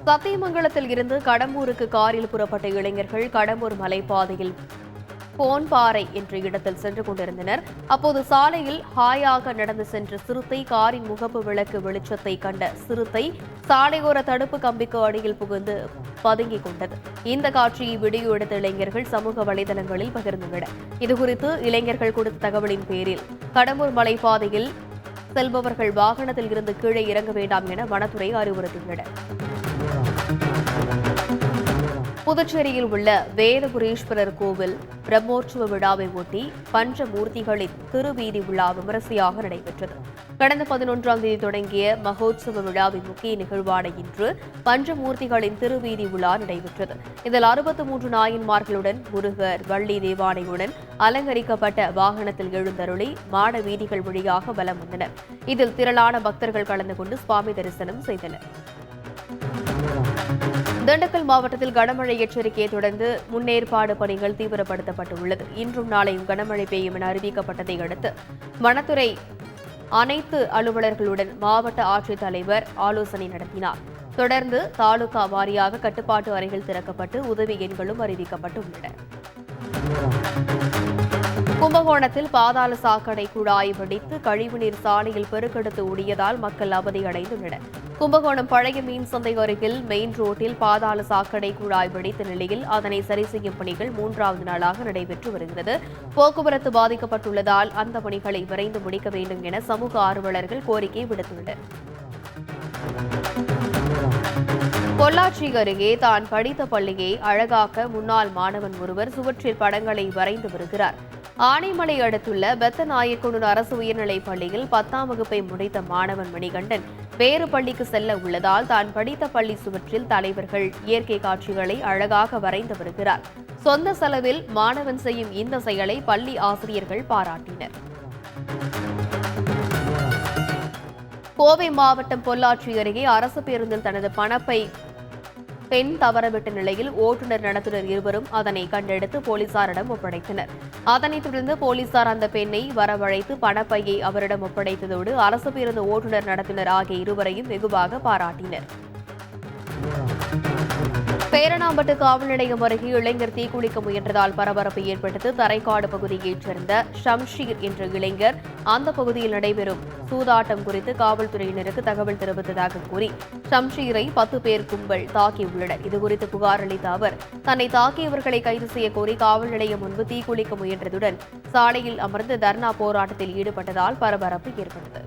சத்தியமங்கலத்தில் இருந்து கடம்பூருக்கு காரில் புறப்பட்ட இளைஞர்கள் கடம்பூர் மலைப்பாதையில் போன்பாறை என்ற இடத்தில் சென்று கொண்டிருந்தனர். அப்போது சாலையில் ஹாயாக நடந்து சென்ற சிறுத்தை காரின் முகப்பு விளக்கு வெளிச்சத்தை கண்ட சிறுத்தை சாலையோர தடுப்பு கம்பிக்கு அடியில் புகுந்து பதுங்கிக் கொண்டது. இந்த காட்சியை வீடியோ எடுத்த இளைஞர்கள் சமூக வலைதளங்களில் பகிர்ந்துள்ளனர். இதுகுறித்து இளைஞர்கள் கொடுத்த தகவலின் பேரில் கடம்பூர் மலைப்பாதையில் செல்பவர்கள் வாகனத்தில் இருந்து கீழே இறங்க வேண்டாம் என வனத்துறை அறிவுறுத்தியுள்ளனர். புதுச்சேரியில் உள்ள வேதபுரீஸ்வரர் கோவில் பிரம்மோற்சவ விழாவை ஒட்டி பஞ்சமூர்த்திகளின் திருவீதி விழா விமரிசையாக நடைபெற்றது. கடந்த 11ஆம் தேதி தொடங்கிய மகோத்சவ விழாவின் முக்கிய நிகழ்வான இன்று பஞ்சமூர்த்திகளின் திருவீதி விழா நடைபெற்றது. இதில் 63 நாயன்மார்களுடன் முருகர் வள்ளி தேவானையுடன் அலங்கரிக்கப்பட்ட வாகனத்தில் எழுந்தருளி மாட வீதிகள் வழியாக வலம் வந்தனர். இதில் திரளான பக்தர்கள் கலந்து கொண்டு சுவாமி தரிசனம் செய்தனர். திண்டுக்கல் மாவட்டத்தில் கனமழை எச்சரிக்கையை தொடர்ந்து முன்னேற்பாடு பணிகள் தீவிரப்படுத்தப்பட்டுள்ளது. இன்றும் நாளையும் கனமழை பெய்யும் என அறிவிக்கப்பட்டதை அடுத்து வனத்துறை அனைத்து அலுவலர்களுடன் மாவட்ட ஆட்சித்தலைவர் ஆலோசனை நடத்தினார். தொடர்ந்து தாலுகா வாரியாக கட்டுப்பாட்டு அறைகள் திறக்கப்பட்டு உதவி எண்களும் அறிவிக்கப்பட்டுள்ளன. கும்பகோணத்தில் பாதாள சாக்கடை குழாய் வெடித்து கழிவுநீர் சாலையில் பெருக்கெடுத்து ஓடியதால் மக்கள் அவதியடைந்துள்ளனர். கும்பகோணம் பழைய மீன் சந்தை அருகில் மெயின் ரோட்டில் பாதாள சாக்கடை குழாய் வெடித்த நிலையில் அதனை சரி செய்யும் பணிகள் 3வது நாளாக நடைபெற்று வருகிறது. போக்குவரத்து பாதிக்கப்பட்டுள்ளதால் அந்த பணிகளை விரைந்து முடிக்க வேண்டும் என சமூக ஆர்வலர்கள் கோரிக்கை விடுத்துள்ளனர். பொள்ளாச்சி அருகே தான் படித்த பள்ளியை அழகாக்க முன்னாள் மாணவன் ஒருவர் சுவற்றில் படங்களை வரைந்து வருகிறார். ஆனைமலை அடுத்துள்ள பெத்தநாயக்கனூர் அரசு உயர்நிலைப் பள்ளியில் 10ஆம் வகுப்பை முடித்த மாணவன் மணிகண்டன் வேறு பள்ளிக்கு செல்ல உள்ளதால் தான் படித்த பள்ளி சுவற்றில் தலைவர்கள் இயற்கை காட்சிகளை அழகாக வரைந்து வருகிறார். சொந்த செலவில் மாணவன் செய்யும் இந்த செயலை பள்ளி ஆசிரியர்கள் பாராட்டினர். கோவை மாவட்டம் பொள்ளாச்சி அருகே அரசு பேருந்தில் தனது பணப்பை பெண் தவறவிட்ட நிலையில் ஓட்டுநர் நடத்துனர் இருவரும் அதனை கண்டெடுத்து போலீசாரிடம் ஒப்படைத்தனர். அதனைத் தொடர்ந்து போலீசார் அந்த பெண்ணை வரவழைத்து பணப்பையை அவரிடம் ஒப்படைத்ததோடு அரசு பேருந்து ஓட்டுநர் நடத்துனர் ஆகிய இருவரையும் வெகுவாக பாராட்டினர். பேரணாம்பட்டு காவல் நிலையம் அருகே இளைஞர் தீக்குளிக்க முயன்றதால் பரபரப்பு ஏற்பட்டது. தரைக்காடு பகுதியைச் சேர்ந்த ஷம்ஷீர் என்ற இளைஞர் அந்த பகுதியில் நடைபெறும் சூதாட்டம் குறித்து காவல்துறையினருக்கு தகவல் தெரிவித்ததாக கூறி ஷம்ஷீரை 10 பேர் கும்பல் தாக்கியுள்ளனர். இதுகுறித்து புகார் அளித்த அவர் தன்னை தாக்கியவர்களை கைது செய்ய கோரி காவல் நிலையம் முன்பு தீக்குளிக்க முயன்றதுடன் சாலையில் அமர்ந்து தர்ணா போராட்டத்தில் ஈடுபட்டதால் பரபரப்பு ஏற்பட்டது.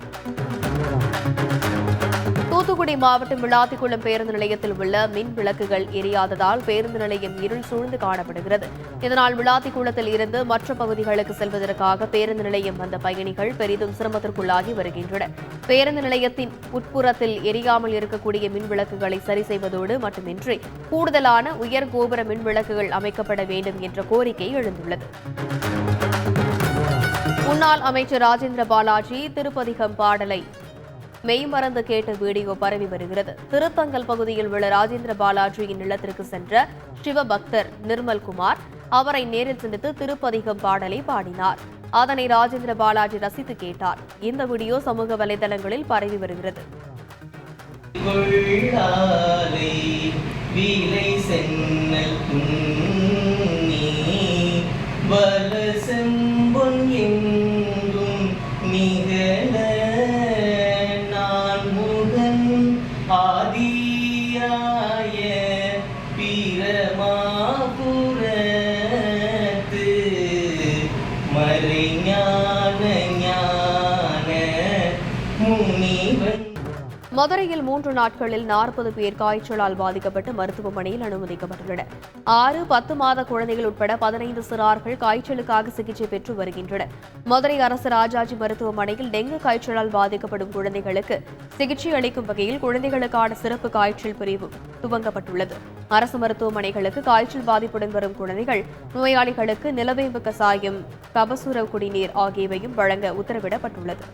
தூத்துக்குடி மாவட்டம் விளாத்திக்குளம் பேருந்து நிலையத்தில் உள்ள மின் விளக்குகள் எரியாததால் பேருந்து நிலையம் இருள் சூழ்ந்து காணப்படுகிறது. இதனால் விளாத்திக்குளத்தில் இருந்து மற்ற பகுதிகளுக்கு செல்வதற்காக பேருந்து நிலையம் வந்த பயணிகள் பெரிதும் சிரமத்திற்குள்ளாகி வருகின்றனர். பேருந்து நிலையத்தின் உட்புறத்தில் எரியாமல் இருக்கக்கூடிய மின் விளக்குகளை சரி செய்வதோடு மட்டுமின்றி கூடுதலான உயர் கோபுர மின் விளக்குகள் அமைக்கப்பட வேண்டும் என்ற கோரிக்கை எழுந்துள்ளது. முன்னாள் அமைச்சர் ராஜேந்திர பாலாஜி திருப்பதிகம் பாடலை மெய்மறந்து கேட்ட வீடியோ பரவி வருகிறது. திருத்தங்கல் பகுதியில் உள்ள ராஜேந்திர பாலாஜியின் இல்லத்திற்கு சென்ற சிவபக்தர் நிர்மல்குமார் அவரை நேரில் சந்தித்து திருப்பதிகம் பாடலை பாடினார். அதனை ராஜேந்திர பாலாஜி ரசித்து கேட்டார். இந்த வீடியோ சமூக வலைதளங்களில் பரவி வருகிறது. மதுரையில் 3 நாட்களில் 40 பேர் காய்ச்சலால் பாதிக்கப்பட்டு மருத்துவமனையில் அனுமதிக்கப்பட்டுள்ளனர். 6, 10 மாத குழந்தைகள் உட்பட 15 சிறார்கள் காய்ச்சலுக்காக சிகிச்சை பெற்று வருகின்றனர். மதுரை அரசு ராஜாஜி மருத்துவமனையில் டெங்கு காய்ச்சலால் பாதிக்கப்படும் குழந்தைகளுக்கு சிகிச்சை அளிக்கும் வகையில் குழந்தைகளுக்கான சிறப்பு காய்ச்சல் பிரிவு துவங்கப்பட்டுள்ளது. அரசு மருத்துவமனைகளுக்கு காய்ச்சல் பாதிப்புடன் வரும் குழந்தைகள் நோயாளிகளுக்கு நிலவேம்பு கசாயம், கபசுர குடிநீர் ஆகியவையும் வழங்க உத்தரவிடப்பட்டுள்ளது.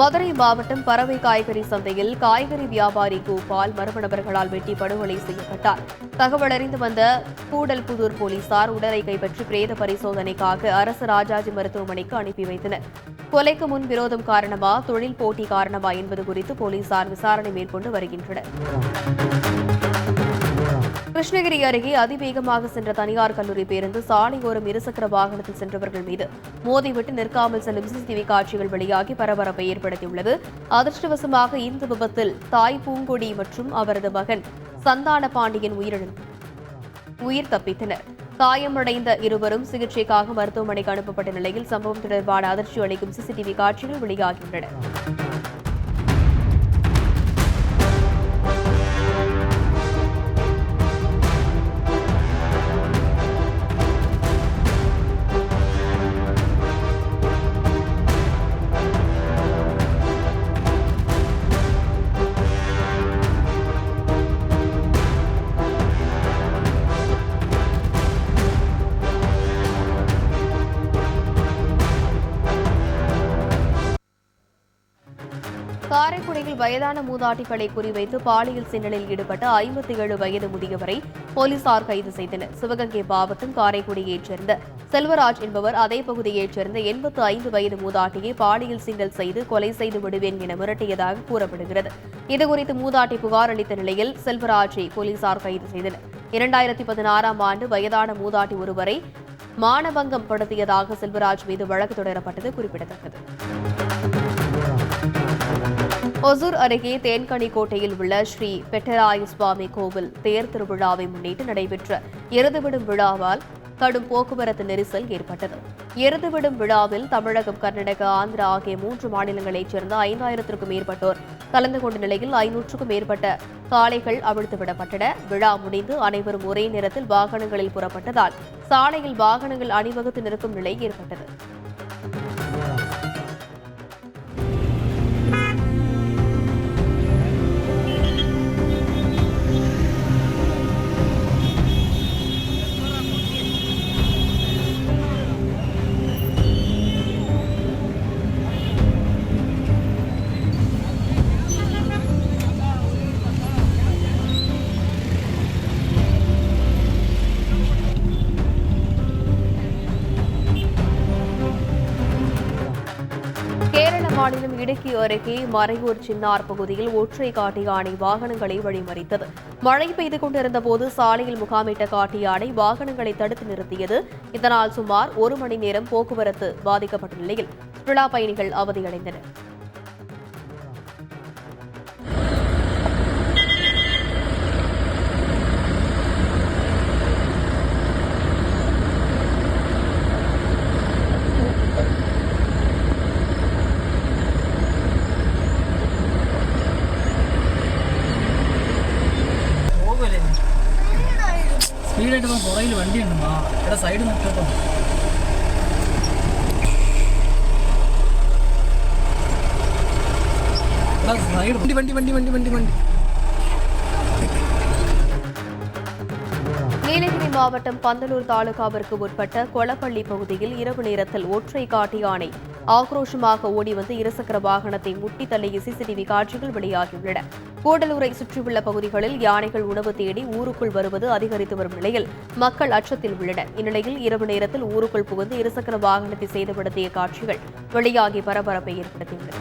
மதுரை மாவட்டம் பறவை காய்கறி சந்தையில் காய்கறி வியாபாரி கோபால் மர்ம நபர்களால் வெட்டி படுகொலை செய்யப்பட்டார். தகவல் அறிந்து வந்த கூடல்புதூர் போலீசார் உடலை கைப்பற்றி பிரேத பரிசோதனைக்காக அரசு ராஜாஜி மருத்துவமனைக்கு அனுப்பி வைத்தனர். கொலைக்கு முன் விரோதம் காரணமா, தொழில் போட்டி காரணமா என்பது குறித்து போலீசார் விசாரணை மேற்கொண்டு வருகின்றனர். கிருஷ்ணகிரி அருகே அதிவேகமாக சென்ற தனியார் கல்லூரி பேருந்து சாலையோரம் இருசக்கர வாகனத்தில் சென்றவர்கள் மீது மோதிவிட்டு நிற்காமல் செல்லும் சிசிடிவி காட்சிகள் வெளியாகி பரபரப்பை ஏற்படுத்தியுள்ளது. அதிர்ஷ்டவசமாக இந்த விபத்தில் தாய் பூங்கொடி மற்றும் அவரது மகன் சந்தான பாண்டியன் உயிர் தப்பித்தனர். காயமடைந்த இருவரும் சிகிச்சைக்காக மருத்துவமனைக்கு அனுப்பப்பட்ட நிலையில் சம்பவம் தொடர்பான அதிர்ச்சி அளிக்கும் சிசிடிவி காட்சிகள் வெளியாகியுள்ளன. காரைக்குடியில் வயதான மூதாட்டிகளை குறிவைத்து பாலியல் சீண்டலில் ஈடுபட்ட 57 வயது முதியவரை போலீசார் கைது செய்தனர். சிவகங்கை மாவட்டம் காரைக்குடியைச் சேர்ந்த செல்வராஜ் என்பவர் அதே பகுதியைச் சேர்ந்த 85 வயது மூதாட்டியை பாலியல் சீண்டல் செய்து கொலை செய்து விடுவேன் என மிரட்டியதாக கூறப்படுகிறது. இதுகுறித்து மூதாட்டி புகார் அளித்த நிலையில் செல்வராஜை போலீசார் கைது செய்தனர். 2016ஆம் ஆண்டு வயதான மூதாட்டி ஒருவரை மானபங்கம் படுத்தியதாக செல்வராஜ் மீது வழக்கு தொடரப்பட்டது குறிப்பிடத்தக்கது. ஒசூர் அருகே தேன்கனிக்கோட்டையில் உள்ள ஸ்ரீ பெட்டராய சுவாமி கோவில் தேர் திருவிழாவை முன்னிட்டு நடைபெற்ற எருதுவிடும் விழாவால் கடும் போக்குவரத்து நெரிசல் ஏற்பட்டது. எருதுவிடும் விழாவில் தமிழகம், கர்நாடகா, ஆந்திரா ஆகிய 3 மாநிலங்களைச் சேர்ந்த 5000க்கும் மேற்பட்டோர் கலந்து கொண்ட நிலையில் 500க்கும் மேற்பட்ட காளைகள் அவிழ்த்துவிடப்பட்டன. விழா முடிந்து அனைவரும் ஒரே நேரத்தில் வாகனங்களில் புறப்பட்டதால் சாலையில் வாகனங்கள் அணிவகுத்து நிற்கும் நிலை ஏற்பட்டது. மாநிலம் இடுக்கி அருகே மறையூர் சின்னார் பகுதியில் ஒற்றை காட்டு யானை வாகனங்களை வழிமறித்தது. மழை பெய்து கொண்டிருந்த போது சாலையில் முகாமிட்ட காட்டு யானை வாகனங்களை தடுத்து நிறுத்தியது. இதனால் சுமார் 1 மணி நேரம் போக்குவரத்து பாதிக்கப்பட்ட நிலையில் சுற்றுலா பயணிகள் அவதியடைந்தனர். സ്പീഡായിട്ട് പുറകിൽ വണ്ടി ഉണ്ടോ ഇവിടെ സൈഡ് നിൽക്കട്ടോ സൈഡ് വണ്ടി വണ്ടി വണ്ടി വണ്ടി വണ്ടി വണ്ടി நீலகிரி மாவட்டம் பந்தலூர் தாலுகாவிற்கு உட்பட்ட கொளப்பள்ளி பகுதியில் இரவு நேரத்தில் ஒற்றை காட்டு யானை ஆக்ரோஷமாக ஓடி வந்து இருசக்கர வாகனத்தை முட்டி தள்ளிய சிசிடிவி காட்சிகள் வெளியாகியுள்ளன. கூடலூரை சுற்றியுள்ள பகுதிகளில் யானைகள் உணவு தேடி ஊருக்குள் வருவது அதிகரித்து வரும் நிலையில் மக்கள் அச்சத்தில் உள்ளனர். இந்நிலையில் இரவு நேரத்தில் ஊருக்குள் புகுந்து இருசக்கர வாகனத்தை சேதப்படுத்திய காட்சிகள் வெளியாகி பரபரப்பை ஏற்படுத்தியுள்ளன.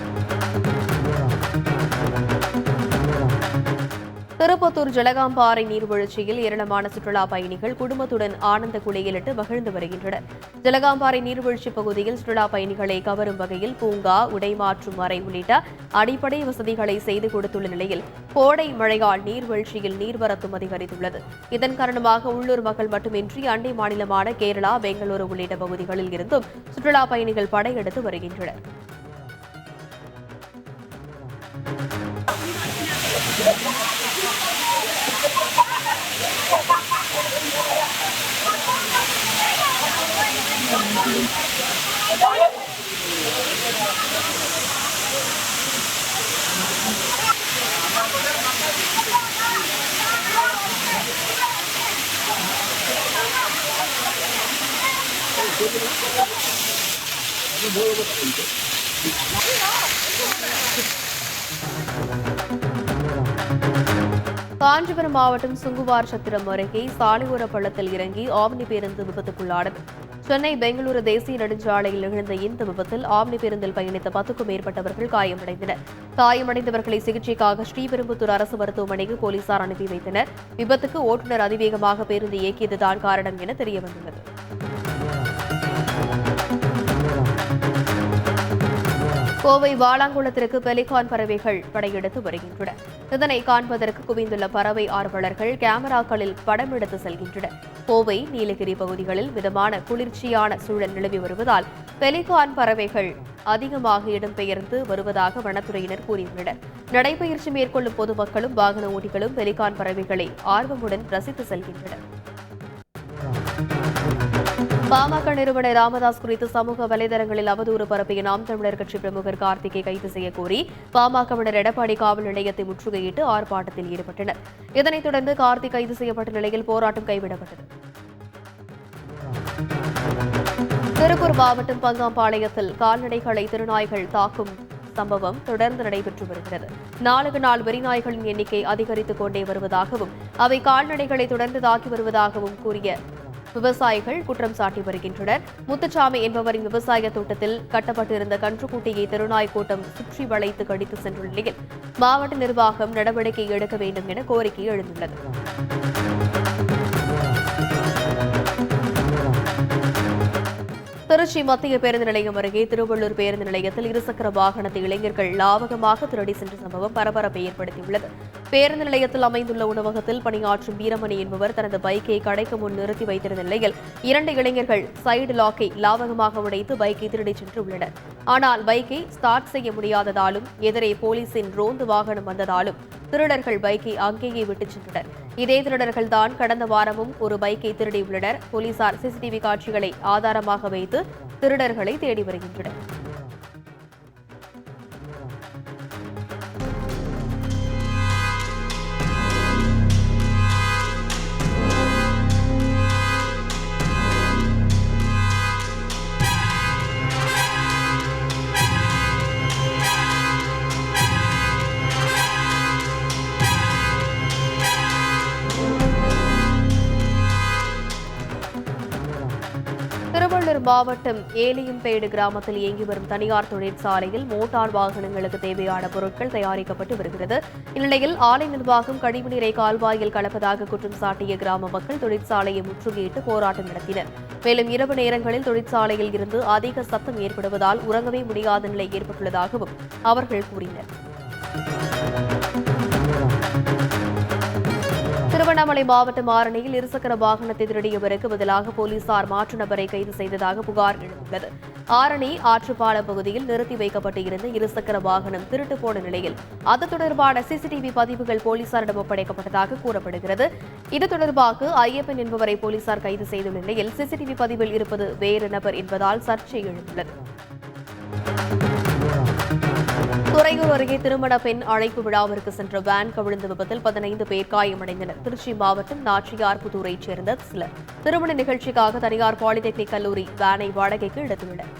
திருப்பத்தூர் ஜலகாம்பாறை நீர்வீழ்ச்சியில் ஏராளமான சுற்றுலா பயணிகள் குடும்பத்துடன் ஆனந்த குளியலிட்டு மகிழ்ந்து வருகின்றனர். ஜலகாம்பாறை நீர்வீழ்ச்சி பகுதியில் சுற்றுலா பயணிகளை கவரும் வகையில் பூங்கா, உடைமாற்றும் அறை உள்ளிட்ட அடிப்படை வசதிகளை செய்து கொடுத்துள்ள நிலையில் கோடை மழையால் நீர்வீழ்ச்சியில் நீர்வரத்தும் அதிகரித்துள்ளது. இதன் காரணமாக உள்ளூர் மக்கள் மட்டுமின்றி அண்டை மாநிலமான கேரளா, பெங்களூரு உள்ளிட்ட பகுதிகளில் இருந்தும் சுற்றுலா பயணிகள் படையெடுத்து வருகின்றனர். காஞ்சிபுரம் மாவட்டம் சுங்குவார் சத்திரம் அருகே சாலையோர பள்ளத்தில் இறங்கி ஆம்னி பேருந்து விபத்துக்குள்ளானது. சென்னை பெங்களூரு தேசிய நெடுஞ்சாலையில் நிகழ்ந்த இந்த விபத்தில் ஆம்னி பேருந்தில் பயணித்த 10க்கும் மேற்பட்டவர்கள் காயமடைந்தனர். காயமடைந்தவர்களை சிகிச்சைக்காக ஸ்ரீபெரும்புத்தூர் அரசு மருத்துவமனைக்கு போலீசார் அனுப்பி வைத்தனர். விபத்துக்கு ஓட்டுநர் அதிவேகமாக பேருந்து இயக்கியதுதான் காரணம் என தெரியவந்துள்ளது. கோவை வாலாங்குளத்திற்கு பெலிகான் பறவைகள் படையெடுத்து வருகின்றன. இதனை காண்பதற்கு குவிந்துள்ள பறவை ஆர்வலர்கள் கேமராக்களில் படம் எடுத்து செல்கின்றனர். கோவை நீலகிரி பகுதிகளில் மிதமான குளிர்ச்சியான சூழல் நிலவி வருவதால் பெலிகான் பறவைகள் அதிகமாக இடம்பெயர்ந்து வருவதாக வனத்துறையினர் கூறியுள்ளனர். நடைபயிற்சி மேற்கொள்ளும் பொதுமக்களும் வாகன ஓட்டிகளும் பெலிகான் பறவைகளை ஆர்வமுடன் ரசித்து செல்கின்றனர். பாமக நிறுவனர் ராமதாஸ் குறித்து சமூக வலைதளங்களில் அவதூறு பரப்பிய நாம் தமிழர் கட்சி பிரமுகர் கார்த்திகை கைது செய்யக்கோரி பாமகவினர் எடப்பாடி காவல் நிலையத்தை முற்றுகையிட்டு ஆர்ப்பாட்டத்தில் ஈடுபட்டனர். இதனைத் தொடர்ந்து கார்த்திக் கைது செய்யப்பட்ட நிலையில் போராட்டம் கைவிடப்பட்டது. திருப்பூர் மாவட்டம் பங்காம்பாளையத்தில் கால்நடைகளை திருநாய்கள் தாக்கும் சம்பவம் தொடர்ந்து நடைபெற்று வருகிறது. நாளுக்கு நாள் வெறிநாய்களின் எண்ணிக்கை அதிகரித்துக் கொண்டே வருவதாகவும் அவை கால்நடைகளை தொடர்ந்து தாக்கி வருவதாகவும் கூறிய விவசாயிகள் குற்றம் சாட்டி வருகின்றனர். முத்துச்சாமி என்பவரின் விவசாய தோட்டத்தில் கட்டப்பட்டிருந்த கன்றுக்குட்டியை திருநாய் கூட்டம் சுற்றி வளைத்து கடித்து சென்றுள்ள நிலையில் மாவட்ட நிர்வாகம் நடவடிக்கை எடுக்க வேண்டும் என கோரிக்கை எழுந்துள்ளது. திருச்சி மத்திய பேருந்து நிலையம் அருகே திருவள்ளூர் பேருந்து நிலையத்தில் இருசக்கர வாகனத்தை இளைஞர்கள் லாவகமாக திருடி சென்ற சம்பவம் பரபரப்பை ஏற்படுத்தியுள்ளது. பேருந்து நிலையத்தில் அமைந்துள்ள உணவகத்தில் பணியாற்றும் வீரமணி என்பவர் தனது பைக்கை கடைக்கு முன் நிறுத்தி வைத்திருந்த நிலையில் 2 இளைஞர்கள் சைடு லாக்கை லாவகமாக உடைத்து பைக்கை திருடிச் சென்றுள்ளனர். ஆனால் பைக்கை ஸ்டார்ட் செய்ய முடியாததாலும் எதிரே போலீசின் ரோந்து வாகனம் வந்ததாலும் திருடர்கள் பைக்கை அங்கேயே விட்டுச் சென்றனர். இதே திருடர்கள் தான் கடந்த வாரமும் ஒரு பைக்கை திருடியுள்ளனர். போலீசார் சிசிடிவி காட்சிகளை ஆதாரமாக வைத்து திருடர்களை தேடி வருகின்றனர். திருவள்ளூர் மாவட்டம் ஏலியம்பேடு கிராமத்தில் இயங்கி வரும் தனியார் தொழிற்சாலையில் மோட்டார் வாகனங்களுக்கு தேவையான பொருட்கள் தயாரிக்கப்பட்டு வருகிறது. இந்நிலையில் ஆலை நிர்வாகம் கழிவுநீரை கால்வாயில் கலப்பதாக குற்றம் சாட்டிய கிராம மக்கள் தொழிற்சாலையை முற்றுகையிட்டு போராட்டம் நடத்தினர். மேலும் இரவு நேரங்களில் தொழிற்சாலையில் இருந்து அதிக சத்தம் ஏற்படுவதால் உறங்கவே முடியாத நிலை ஏற்பட்டுள்ளதாகவும் அவர்கள் கூறினர். திருவண்ணாமலை மாவட்டம் ஆரணியில் இருசக்கர வாகனத்தை திருடியவருக்கு பதிலாக போலீசார் மாற்று நபரை கைது செய்ததாக புகார் எழுந்துள்ளது. ஆரணி ஆற்றுப்பால பகுதியில் நிறுத்தி வைக்கப்பட்டு இருந்த இருசக்கர வாகனம் திருட்டு போன நிலையில் அது தொடர்பான சிசிடிவி பதிவுகள் போலீசாரிடம் ஒப்படைக்கப்பட்டதாக கூறப்படுகிறது. இது தொடர்பாக ஐயப்பன் என்பவரை போலீசார் கைது செய்துள்ள நிலையில் சிசிடிவி பதிவில் இருப்பது வேறு நபர் என்பதால் சர்ச்சை எழுந்துள்ளது. துறையூர் அருகே திருமண பெண் அழைப்பு விழாவிற்கு சென்ற வேன் கவிழ்ந்த விபத்தில் 15 பேர் காயமடைந்தனர். திருச்சி மாவட்டம் நாச்சியார்புதூரைச் சேர்ந்த சிலர் திருமண நிகழ்ச்சிக்காக தனியார் பாலிடெக்னிக் கல்லூரி வேனை வாடகைக்கு எடுத்துள்ளனர்.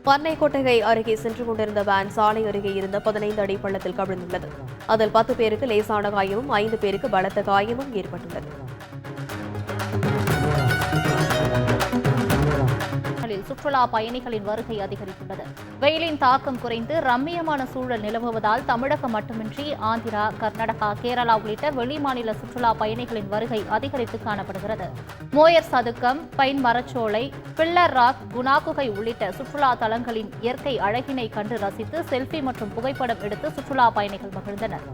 பண்ணை கொட்டகை அருகே சென்று கொண்டிருந்த வேன் சாலை அருகே இருந்த 15 அடி பள்ளத்தில் கவிழ்ந்துள்ளது. அதில் 10 பேருக்கு லேசான காயமும் 5 பேருக்கு பலத்த காயமும் ஏற்பட்டுள்ளது. சுற்றுலா பயணிகளின் வருகை அதிகரித்துள்ளது. வெயிலின் தாக்கம் குறைந்து ரம்மியமான சூழல் நிலவுவதால் தமிழகம் மட்டுமின்றி ஆந்திரா, கர்நாடகா, கேரளா உள்ளிட்ட வெளிமாநில சுற்றுலா பயணிகளின் வருகை அதிகரித்து காணப்படுகிறது. மோயர் சதுக்கம், பைன் மரச்சோலை, பில்லர் ராக், குணாகுகை உள்ளிட்ட சுற்றுலா தலங்களின் இயற்கை அழகினை கண்டு ரசித்து செல்ஃபி மற்றும் புகைப்படம் எடுத்து சுற்றுலா பயணிகள் மகிழ்ந்தனர்.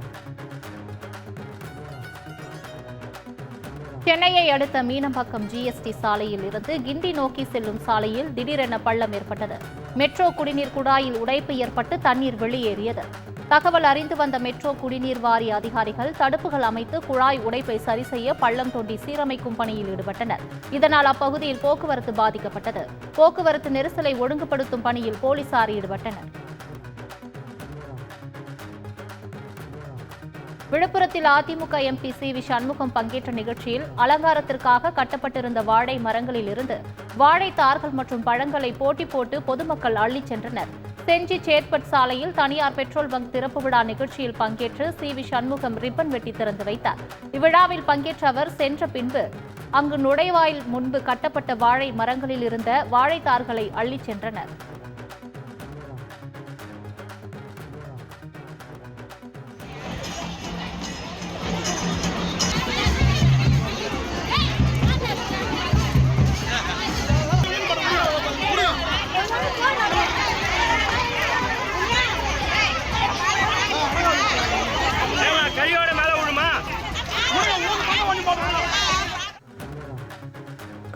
சென்னையை அடுத்த மீனம்பாக்கம் ஜிஎஸ்டி சாலையில் இருந்து கிண்டி நோக்கி செல்லும் சாலையில் திடீரென பள்ளம் ஏற்பட்டது. மெட்ரோ குடிநீர் குழாயில் உடைப்பு ஏற்பட்டு தண்ணீர் வெளியேறியது. தகவல் அறிந்து வந்த மெட்ரோ குடிநீர் வாரிய அதிகாரிகள் தடுப்புகள் அமைத்து குழாய் உடைப்பை சரி செய்ய பள்ளம் தோண்டி சீரமைக்கும் பணியில் ஈடுபட்டனர். இதனால் அப்பகுதியில் போக்குவரத்து பாதிக்கப்பட்டது. போக்குவரத்து நெரிசலை ஒழுங்குபடுத்தும் பணியில் போலீசார் ஈடுபட்டனர். விழுப்புரத்தில் அதிமுக எம்பி சி.வி. சண்முகம் பங்கேற்ற நிகழ்ச்சியில் அலங்காரத்திற்காக கட்டப்பட்டிருந்த வாழை மரங்களில் இருந்து வாழைத்தார்கள் மற்றும் பழங்களை போட்டி போட்டு பொதுமக்கள் அள்ளிச் சென்றனர். செஞ்சி சேத்பட் சாலையில் தனியார் பெட்ரோல் பங்க் திறப்பு விழா நிகழ்ச்சியில் பங்கேற்று சி.வி. சண்முகம் ரிப்பன் வெட்டி திறந்து வைத்தார். இவ்விழாவில் பங்கேற்ற அவர் சென்ற பின்பு அங்கு நுழைவாயில் முன்பு கட்டப்பட்ட வாழை மரங்களில் இருந்த வாழைத்தார்களை அள்ளிச் சென்றனர்.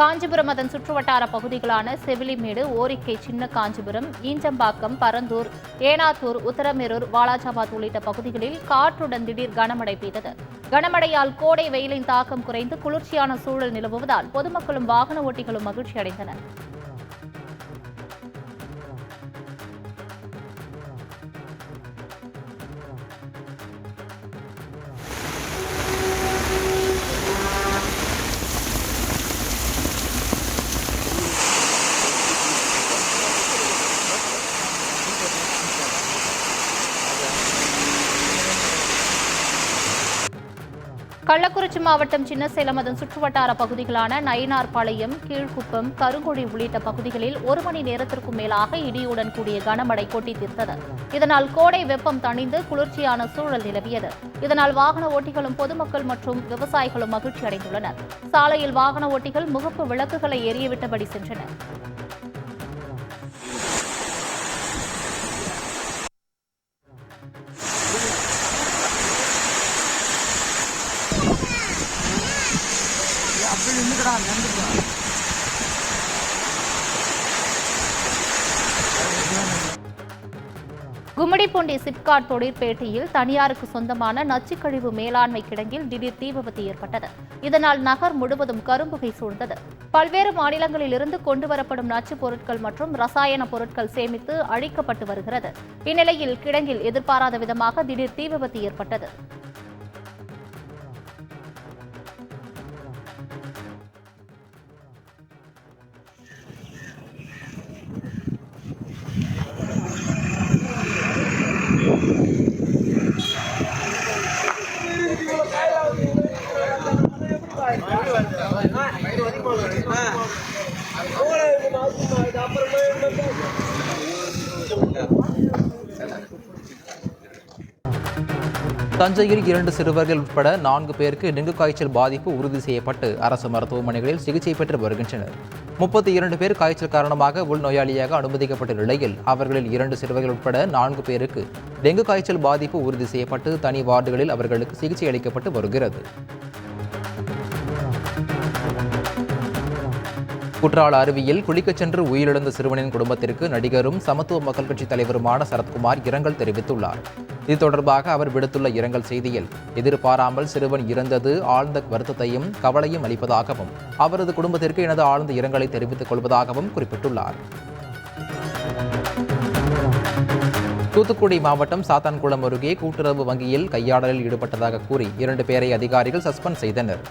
காஞ்சிபுரம் அதன் சுற்றுவட்டார பகுதிகளான செவிலிமேடு, ஓரிக்கை, சின்ன காஞ்சிபுரம், ஈஞ்சம்பாக்கம், பரந்தூர், ஏனாத்தூர், உத்தரமேரூர், வாலாஜாபாத் உள்ளிட்ட பகுதிகளில் காற்றுடன் திடீர் கனமழை பெய்தது. கனமழையால் கோடை வெயிலின் தாக்கம் குறைந்து குளிர்ச்சியான சூழல் நிலவுவதால் பொதுமக்களும் வாகன ஓட்டிகளும் மகிழ்ச்சி அடைந்தனர். கள்ளக்குறிச்சி மாவட்டம் சின்னசேலம் அதன் சுற்றுவட்டார பகுதிகளான நயினார்பாளையம், கீழ்குப்பம், கருங்குழி உள்ளிட்ட பகுதிகளில் 1 மணி நேரத்திற்கும் மேலாக இடியுடன் கூடிய கனமழை கொட்டி தீர்த்தது. இதனால் கோடை வெப்பம் தணிந்து குளிர்ச்சியான சூழல் நிலவியது. இதனால் வாகன ஓட்டிகளும் பொதுமக்கள் மற்றும் விவசாயிகளும் மகிழ்ச்சி அடைந்துள்ளனர். சாலையில் வாகன ஓட்டிகள் முகப்பு விளக்குகளை எரியவிட்டபடி சென்றனர். கும்மிடிப்பூண்டி சிப்காட் தொழிற்பேட்டையில் தனியாருக்கு சொந்தமான நச்சுக்கழிவு மேலாண்மை கிடங்கில் திடீர் தீ விபத்து ஏற்பட்டது. இதனால் நகர் முழுவதும் கரும்புகை சூழ்ந்தது. பல்வேறு மாநிலங்களிலிருந்து கொண்டுவரப்படும் நச்சுப் பொருட்கள் மற்றும் ரசாயன பொருட்கள் சேமித்து அழிக்கப்பட்டு வருகிறது. இந்நிலையில் கிடங்கில் எதிர்பாராத விதமாக திடீர் தீ விபத்து ஏற்பட்டது. தஞ்சையில் 2 சிறுவர்கள் உட்பட 4 பேருக்கு டெங்கு காய்ச்சல் பாதிப்பு உறுதி செய்யப்பட்டு அரசு மருத்துவமனைகளில் சிகிச்சை பெற்று வருகின்றனர். 32 பேர் காய்ச்சல் காரணமாக உள்நோயாளியாக அனுமதிக்கப்பட்ட நிலையில் அவர்களில் 2 சிறுவர்கள் உட்பட 4 பேருக்கு டெங்கு காய்ச்சல் பாதிப்பு உறுதி செய்யப்பட்டு தனி வார்டுகளில் அவர்களுக்கு சிகிச்சை அளிக்கப்பட்டு வருகிறது. குற்றால அருவியில் குளிக்கச் சென்று உயிரிழந்த சிறுவனின் குடும்பத்திற்கு நடிகரும் சமத்துவ மக்கள் கட்சி தலைவருமான சரத்குமார் இரங்கல் தெரிவித்துள்ளார். இது தொடர்பாக அவர் விடுத்துள்ள இரங்கல் செய்தியில், எதிர்பாராமல் சிறுவன் இறந்தது ஆழ்ந்த வருத்தத்தையும் கவலையும் அளிப்பதாகவும் அவரது குடும்பத்திற்கு எனது ஆழ்ந்த இரங்கலை தெரிவித்துக் கொள்வதாகவும் குறிப்பிட்டுள்ளார். தூத்துக்குடி மாவட்டம் சாத்தான்குளம் அருகே கூட்டுறவு வங்கியில் கையாடலில் ஈடுபட்டதாக கூறி 2 பேரை அதிகாரிகள் சஸ்பெண்ட் செய்தனர்.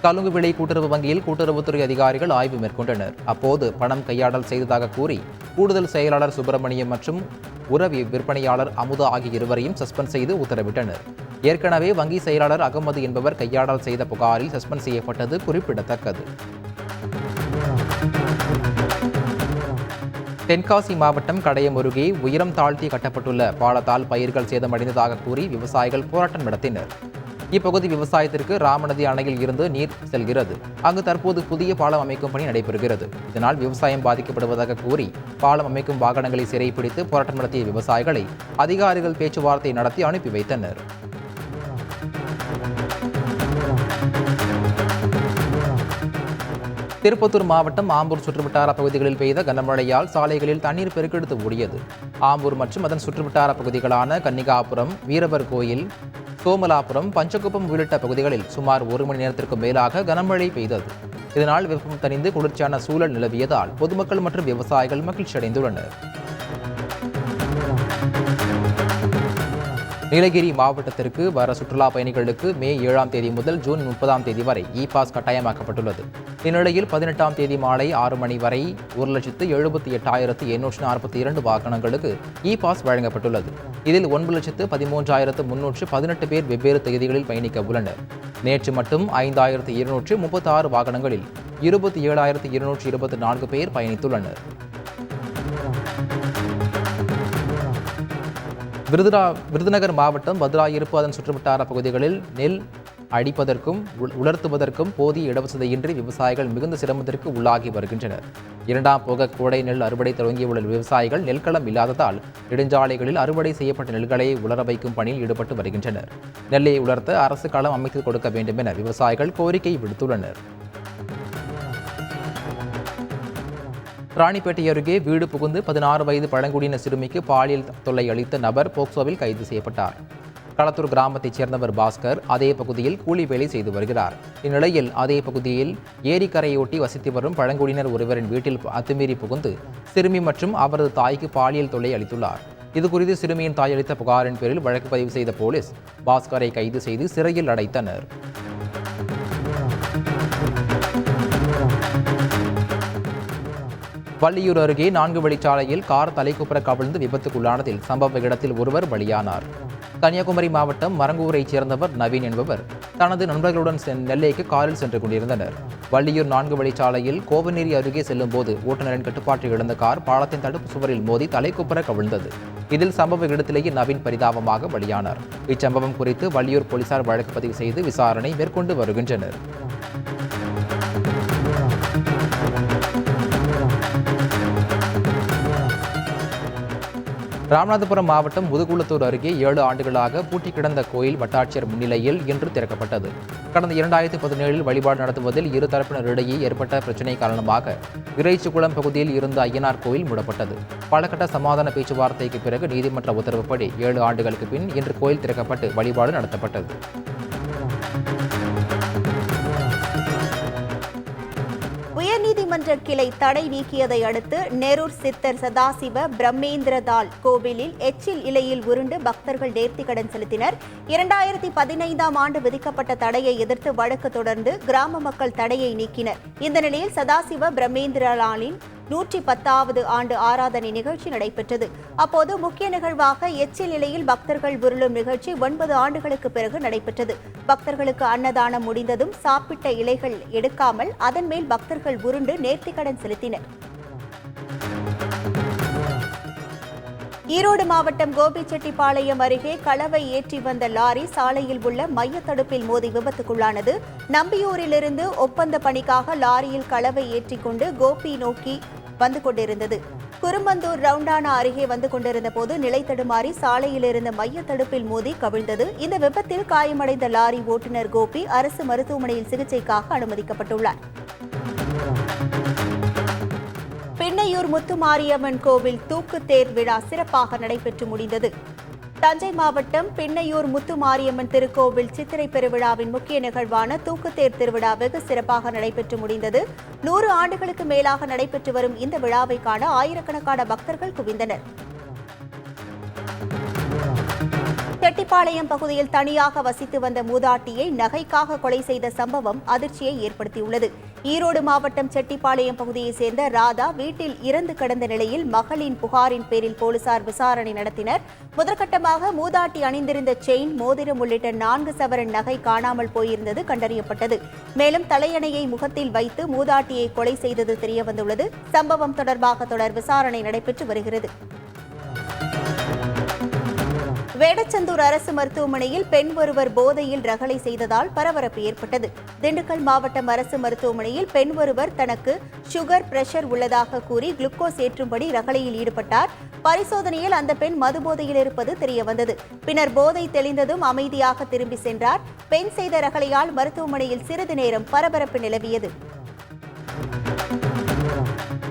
கலுங்குவிளை கூட்டுறவு வங்கியில் கூட்டுறவுத்துறை அதிகாரிகள் ஆய்வு மேற்கொண்டனர். அப்போது பணம் கையாடல் செய்ததாக கூறி கூடுதல் செயலாளர் சுப்பிரமணியம் மற்றும் உறவு விற்பனையாளர் அமுதா ஆகிய இருவரையும் சஸ்பெண்ட் செய்து உத்தரவிட்டனர். ஏற்கனவே வங்கி செயலாளர் அகமது என்பவர் கையாடல் செய்த புகாரில் சஸ்பெண்ட் செய்யப்பட்டது குறிப்பிடத்தக்கது. தென்காசி மாவட்டம் கடையம் அருகே உயரம் தாழ்த்தி கட்டப்பட்டுள்ள பாலத்தால் பயிர்கள் சேதமடைந்ததாக கூறி விவசாயிகள் போராட்டம் நடத்தினர். இப்பகுதி விவசாயத்திற்கு ராமநதி அணையில் இருந்து நீர் செல்கிறது. அங்கு தற்போது புதிய பாலம் அமைக்கும் பணி நடைபெறுகிறது. இதனால் விவசாயம் பாதிக்கப்படுவதாக கூறி பாலம் அமைக்கும் வாகனங்களை சிறைப்பிடித்து போராட்டம் நடத்திய விவசாயிகளை அதிகாரிகள் பேச்சுவார்த்தை நடத்தி அனுப்பி வைத்தனர். திருப்பத்தூர் மாவட்டம் ஆம்பூர் சுற்றுவட்டார பகுதிகளில் பெய்த கனமழையால் சாலைகளில் தண்ணீர் பெருக்கெடுத்து ஓடியது. ஆம்பூர் மற்றும் அதன் சுற்றுவட்டார பகுதிகளான கன்னிகாபுரம், வீரவர் கோயில், சோமலாபுரம், பஞ்சகுப்பம் உள்ளிட்ட பகுதிகளில் சுமார் 1 மணி நேரத்திற்கு மேலாக கனமழை பெய்தது. இதனால் வெப்பம் தணிந்து குளிர்ச்சியான சூழல் நிலவியதால் பொதுமக்கள் மற்றும் விவசாயிகள் மகிழ்ச்சி அடைந்துள்ளனர். நீலகிரி மாவட்டத்திற்கு வர சுற்றுலா பயணிகளுக்கு மே 7ஆம் தேதி முதல் ஜூன் 30ஆம் தேதி வரை இ பாஸ் கட்டாயமாக்கப்பட்டுள்ளது. இந்நிலையில் 18ஆம் தேதி மாலை 6 மணி வரை 1,78,842 வாகனங்களுக்கு இ பாஸ் வழங்கப்பட்டுள்ளது. இதில் 9,13,318 பேர் வெவ்வேறு தேதிகளில் பயணிக்க உள்ளனர். நேற்று மட்டும் 5,236 வாகனங்களில் 27,224 பேர் பயணித்துள்ளனர். விருதுநகர் மாவட்டம் பத்ராயிருப்பு அதன் சுற்றுவட்டார பகுதிகளில் நெல் அடிப்பதற்கும் உலர்த்துவதற்கும் போதிய இடவசதியின்றி விவசாயிகள் மிகுந்த சிரமத்திற்கு உள்ளாகி வருகின்றனர். 2ஆம் போக கோடை நெல் அறுவடை தொடங்கியுள்ள விவசாயிகள் நெல்களம் இல்லாததால் நெடுஞ்சாலைகளில் அறுவடை செய்யப்பட்ட நெல்களை உலர வைக்கும் பணியில் ஈடுபட்டு வருகின்றனர். நெல்லை உலர்த்த அரசு களம் அமைத்து கொடுக்க வேண்டும் என விவசாயிகள் கோரிக்கை விடுத்துள்ளனர். ராணிப்பேட்டை அருகே வீடு புகுந்து 16 வயது பழங்குடியின சிறுமிக்கு பாலியல் தொல்லை அளித்த நபர் போக்சோவில் கைது செய்யப்பட்டார். களத்தூர் கிராமத்தைச் சேர்ந்தவர் பாஸ்கர் அதே பகுதியில் கூலி வேலை செய்து வருகிறார். இந்நிலையில் அதே பகுதியில் ஏரிக்கரையொட்டி வசித்து வரும் பழங்குடியினர் ஒருவரின் வீட்டில் அத்துமீறி புகுந்து சிறுமி மற்றும் அவரது தாய்க்கு பாலியல் தொல்லை அளித்துள்ளார். இதுகுறித்து சிறுமியின் தாய் அளித்த புகாரின் பேரில் வழக்கு பதிவு செய்த போலீஸ் பாஸ்கரை கைது செய்து சிறையில் அடைத்தனர். வள்ளியூர் அருகே 4 வழிச்சாலையில் கார் தலைக்குப்புற கவிழ்ந்து விபத்துக்குள்ளானதில் சம்பவ இடத்தில் ஒருவர் பலியானார். கன்னியாகுமரி மாவட்டம் மரங்கூரைச் சேர்ந்தவர் நவீன் என்பவர் தனது நண்பர்களுடன் நெல்லைக்கு காரில் சென்று கொண்டிருந்தனர். வள்ளியூர் 4 வழிச்சாலையில் கோவநேரி அருகே செல்லும் போது ஓட்டுநரின் கட்டுப்பாட்டை இழந்த கார் பாலத்தின் தடுப்பு சுவரில் மோதி தலைக்குப்புற கவிழ்ந்தது. இதில் சம்பவ இடத்திலேயே நவீன் பரிதாபமாக பலியானார். இச்சம்பவம் குறித்து வள்ளியூர் போலீசார் வழக்கு பதிவு செய்து விசாரணை மேற்கொண்டு வருகின்றனர். ராமநாதபுரம் மாவட்டம் முதுகுளத்தூர் அருகே 7 ஆண்டுகளாக பூட்டி கிடந்த கோயில் வட்டாட்சியர் முன்னிலையில் இன்று திறக்கப்பட்டது. கடந்த 2017இல் வழிபாடு நடத்துவதில் இரு தரப்பினரிடையே ஏற்பட்ட பிரச்சினை காரணமாக இறைச்சிக்குளம் பகுதியில் இருந்த ஐயனார் கோயில் மூடப்பட்டது. பலகட்ட சமாதான பேச்சுவார்த்தைக்கு பிறகு நீதிமன்ற உத்தரவுப்படி 7 ஆண்டுகளுக்கு பின் இன்று கோயில் திறக்கப்பட்டு வழிபாடு நடத்தப்பட்டது. உயர்நீதிமன்ற கிளை தடை நீக்கியதை அடுத்து நெரூர் சித்தர் சதாசிவ பிரம்மேந்திரதால் கோவிலில் எச்சில் இலையில் உருண்டு பக்தர்கள் நேர்த்திக்கடன் செலுத்தினர். 2015ஆம் ஆண்டு விதிக்கப்பட்ட தடையை எதிர்த்து வழக்கு தொடர்ந்து கிராம மக்கள் தடையை நீக்கினர். இந்த நிலையில் சதாசிவ பிரம்மேந்திரலாலின் 110வது ஆண்டு ஆராதனை நிகழ்ச்சி நடைபெற்றது. அப்போது முக்கிய நிகழ்வாக எச்சில் இலையில் பக்தர்கள் உருளும் நிகழ்ச்சி 9 ஆண்டுகளுக்கு பிறகு நடைபெற்றது. பக்தர்களுக்கு அன்னதானம் முடிந்ததும் சாப்பிட்ட இலைகள் எடுக்காமல் அதன் மேல் பக்தர்கள் உருண்டு நேர்த்திக்கடன் செலுத்தினர். ஈரோடு மாவட்டம் கோபிச்செட்டிப்பாளையம் அருகே கலவை ஏற்றி வந்த லாரி சாலையில் உள்ள மையத்தடுப்பில் மோதி விபத்துக்குள்ளானது. நம்பியூரிலிருந்து ஒப்பந்த பணிக்காக லாரியில் கலவை ஏற்றிக் கொண்டு கோபி நோக்கி வந்து கொண்டிருந்தது. குரும்பந்தூர் ரவுண்டானா அருகே வந்து கொண்டிருந்த போது நிலை தடுமாறி சாலையில் இருந்த மையத்தடுப்பில் மோதி கவிழ்ந்தது. இந்த விபத்தில் காயமடைந்த லாரி ஓட்டுநர் கோபி அரசு மருத்துவமனையில் சிகிச்சைக்காக அனுமதிக்கப்பட்டுள்ளார். பின்னையூர் முத்துமாரியம்மன் கோவில் தூக்குத்தேர் விழா சிறப்பாக நடைபெற்று முடிந்தது. தஞ்சை மாவட்டம் பின்னையூர் முத்துமாரியம்மன் திருக்கோவில் சித்திரை பெருவிழாவின் முக்கிய நிகழ்வான தூக்குத்தேர் திருவிழா வெகு சிறப்பாக நடைபெற்று முடிந்தது. 100 ஆண்டுகளுக்கு மேலாக நடைபெற்று வரும் இந்த விழாவை காண ஆயிரக்கணக்கான பக்தர்கள் குவிந்தனர். செட்டிப்பாளையம் பகுதியில் தனியாக வசித்து வந்த மூதாட்டியை நகைக்காக கொலை செய்த சம்பவம் அதிர்ச்சியை ஏற்படுத்தியுள்ளது. ஈரோடு மாவட்டம் செட்டிப்பாளையம் பகுதியைச் சேர்ந்த ராதா வீட்டில் இறந்து கிடந்த நிலையில் மகளின் புகாரின் பேரில் போலீசார் விசாரணை நடத்தினர். முதற்கட்டமாக மூதாட்டி அணிந்திருந்த செயின், மோதிரம் உள்ளிட்ட 4 சவரன் நகை காணாமல் போயிருந்தது கண்டறியப்பட்டது. மேலும் தலையணையை முகத்தில் வைத்து மூதாட்டியை கொலை செய்தது தெரியவந்துள்ளது. சம்பவம் தொடர்பாக தொடர் விசாரணை நடைபெற்று வருகிறது. வேடச்சந்தூர் அரசு மருத்துவமனையில் பெண் ஒருவர் போதையில் ரகளை செய்ததால் பரபரப்பு ஏற்பட்டது. திண்டுக்கல் மாவட்டம் அரசு மருத்துவமனையில் பெண் ஒருவர் தனக்கு சுகர், பிரஷர் உள்ளதாக கூறி குளுக்கோஸ் ஏற்றும்படி ரகளையில் ஈடுபட்டார். பரிசோதனையில் அந்த பெண் மதுபோதையில் இருப்பது தெரியவந்தது. பின்னர் போதை தெளிந்ததும் அமைதியாக திரும்பி சென்றார். பெண் செய்த ரகளையால் மருத்துவமனையில் சிறிது நேரம் பரபரப்பு நிலவியது.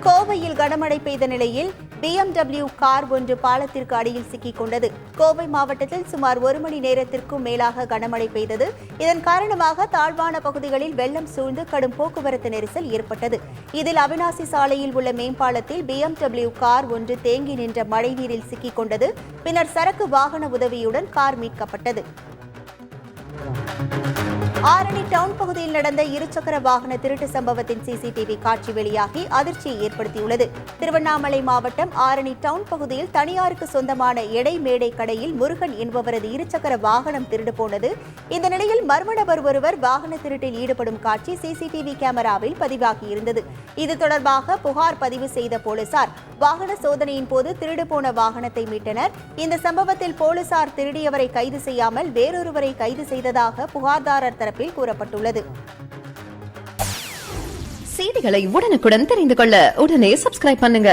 கோவையில் கனமழை பெய்த நிலையில் BMW கார் ஒன்று பாலத்திற்கு அடியில் சிக்கிக் கொண்டது. கோவை மாவட்டத்தில் சுமார் 1 மணி நேரத்திற்கும் மேலாக கனமழை பெய்தது. இதன் காரணமாக தாழ்வான பகுதிகளில் வெள்ளம் சூழ்ந்து கடும் போக்குவரத்து நெரிசல் ஏற்பட்டது. இதில் அவிநாசி சாலையில் உள்ள மேம்பாலத்தில் BMW கார் ஒன்று தேங்கி நின்ற மழைநீரில் சிக்கிக் கொண்டது. பின்னர் சரக்கு வாகன உதவியுடன் கார் மீட்கப்பட்டது. ஆரணி டவுன் பகுதியில் நடந்த இருசக்கர வாகன திருட்டு சம்பவத்தின் சிசிடிவி காட்சி வெளியாகி அதிர்ச்சியை ஏற்படுத்தியுள்ளது. திருவண்ணாமலை மாவட்டம் ஆரணி டவுன் பகுதியில் தனியாருக்கு சொந்தமான எடை மேடை கடையில் முருகன் என்பவரது இருசக்கர வாகனம் திருடு போனது. இந்த நிலையில் மர்ம நபர் ஒருவர் வாகன திருட்டில் ஈடுபடும் காட்சி சிசிடிவி கேமராவில் பதிவாகியிருந்தது. இது தொடர்பாக புகார் பதிவு செய்த போலீசார் வாகன சோதனையின் போது திருடு போன வாகனத்தை மீட்டனர். இந்த சம்பவத்தில் போலீசார் திருடியவரை கைது செய்யாமல் வேறொருவரை கைது செய்ததாக புகார்தாரர் தரப்பில் கூறப்பட்டுள்ளது. செய்திகளை உடனுக்குடன் தெரிந்து கொள்ள உடனே சப்ஸ்கிரைப் பண்ணுங்க.